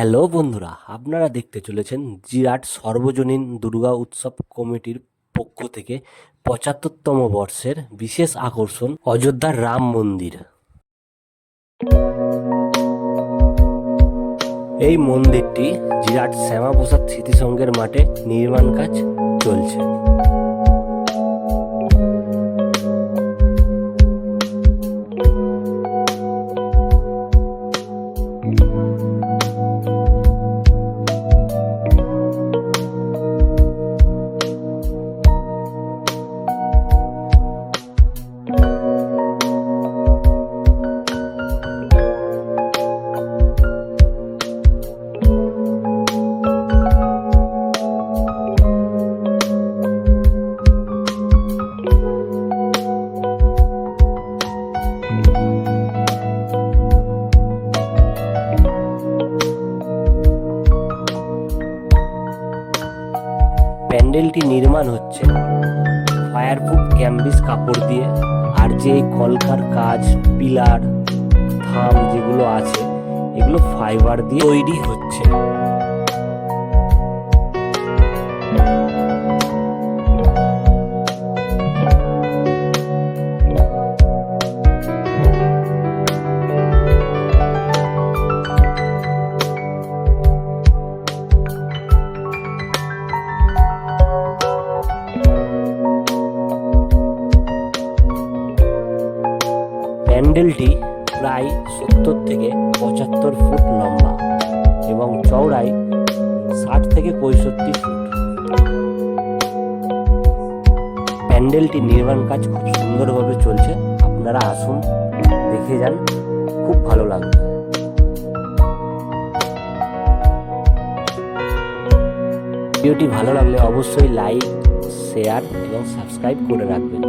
Hello বন্ধুরা, আপনারা দেখতে চলেছেন জিরাট সর্বজনীন দুর্গা উৎসব কমিটির পক্ষ থেকে ৭৫তম বর্ষের বিশেষ আকর্ষণ অযোধ্যার রাম মন্দির। এই মন্দিরটি জিরাট শ্যামাপ্রসাদ স্মৃতিসংঘের মাঠে নির্মাণ কাজ চলছে। প্যান্ডেলটি নির্মাণ হচ্ছে ফায়ারপ্রুফ ক্যানভাস কাপড় দিয়ে, আর যে এই কলকার কাজ, পিলার, থাম যেগুলো আছে এগুলো ফাইবার দিয়ে তৈরি হচ্ছে। প্যান্ডেলটি প্রায় ৭০ থেকে ৭৫ ফুট লম্বা এবং চওড়ায় ৬০ থেকে ৬৫ ফুট। প্যান্ডেলটি নির্মাণ কাজ খুব সুন্দরভাবে চলছে। আপনারা আসুন, দেখে যান, খুব ভালো লাগবে। ভিডিওটি ভালো লাগলে অবশ্যই লাইক, শেয়ার এবং সাবস্ক্রাইব করে রাখবেন।